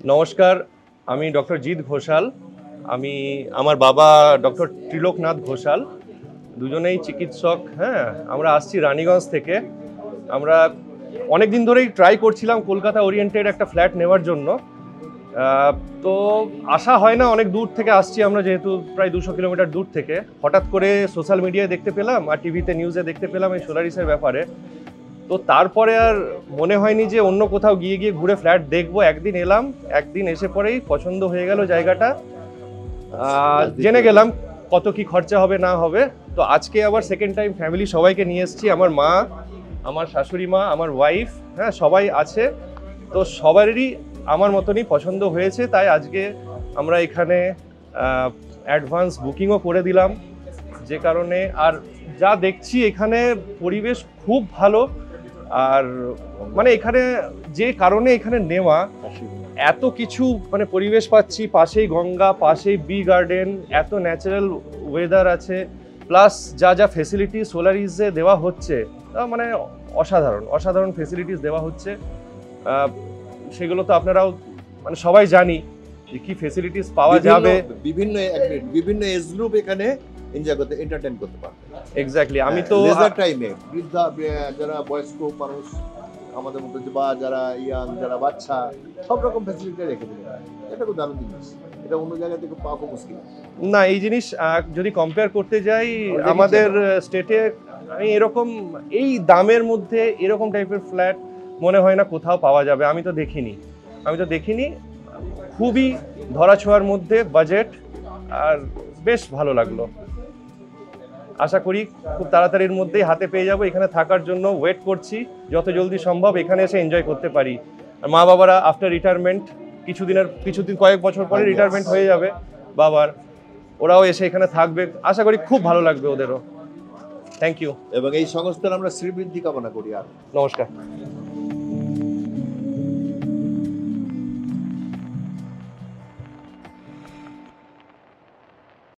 নমস্কার, আমি ডক্টর জিৎ ঘোষাল। আমার বাবা ডক্টর ত্রিলোকনাথ ঘোষাল, দুজনেই চিকিৎসক। হ্যাঁ, আমরা আসছি রানীগঞ্জ থেকে। আমরা অনেক দিন ধরেই ট্রাই করছিলাম কলকাতা ওরিয়েন্টেড একটা ফ্ল্যাট নেওয়ার জন্য। তো আসা হয় না, অনেক দূর থেকে আসছি আমরা, যেহেতু প্রায় 200 কিলোমিটার দূর থেকে। হঠাৎ করে সোশ্যাল মিডিয়ায় দেখতে পেলাম আর টিভিতে নিউজে দেখতে পেলাম এই সোলারিসের ব্যাপারে। তো তারপরে আর মনে হয়নি যে অন্য কোথাও গিয়ে ঘুরে ফ্ল্যাট দেখবো। একদিন এলাম, একদিন এসে পরেই পছন্দ হয়ে গেল জায়গাটা। জেনে গেলাম কত কি খরচা হবে না হবে। তো আজকে আবার সেকেন্ড টাইম ফ্যামিলি সবাইকে নিয়ে এসেছি। আমার মা, আমার শাশুড়ি মা, আমার ওয়াইফ, হ্যাঁ সবাই আছে। তো সবারই আমার মতনই পছন্দ হয়েছে, তাই আজকে আমরা এখানে অ্যাডভান্স বুকিংও করে দিলাম। যে কারণে আর যা দেখছি এখানে পরিবেশ খুব ভালো। আর মানে এখানে যে কারণে এখানে নেওয়া, এত কিছু মানে পরিবেশ পাচ্ছি, পাশেই গঙ্গা, পাশেই বি গার্ডেন, এত ন্যাচারাল ওয়েদার আছে, প্লাস যা যা ফেসিলিটি সোলারিজে দেওয়া হচ্ছে, মানে অসাধারণ অসাধারণ ফেসিলিটিস দেওয়া হচ্ছে। সেগুলো তো আপনারাও মানে সবাই জানি যে কি ফেসিলিটিস পাওয়া যাবে। বিভিন্ন এজ গ্রুপ এখানে এনজয় করতে, এন্টারটেইন করতে পারবে। এক্স্যাক্টলি। আমি তো লেজার টাইমে বৃদ্ধা, যারা বয়স্ক মানুষ আমাদের মধ্যে, বা যারা ইয়াং, যারা বাচ্চা, সব রকম ফ্যাসিলিটি রেখে দিলেন। এটা খুব দারুণ জিনিস, এটা অন্য জায়গা থেকে পাওয়া খুব মুশকিল। না, এই জিনিস যদি কম্পেয়ার করতে যাই আমাদের স্টেটে, আমি এরকম এই দামের মধ্যে এরকম টাইপের ফ্ল্যাট মনে হয় না কোথাও পাওয়া যাবে। আমি তো দেখিনি। খুবই ধরাছোঁয়ার মধ্যে বাজেট, আর বেশ ভালো লাগলো। আশা করি খুব তাড়াতাড়ির মধ্যেই হাতে পেয়ে যাব। এখানে থাকার জন্য ওয়েট করছি, যত জলদি সম্ভব এখানে এসে এনজয় করতে পারি। আর মা বাবারা আফটার রিটায়ারমেন্ট, কিছুদিন কয়েক বছর পরে রিটায়ারমেন্ট হয়ে যাবে বাবার, ওরাও এসে এখানে থাকবে। আশা করি খুব ভালো লাগবে ওদেরও। Thank you. এবং এই সংস্থার আমরা শ্রীবৃদ্ধি কামনা করি। আর নমস্কার।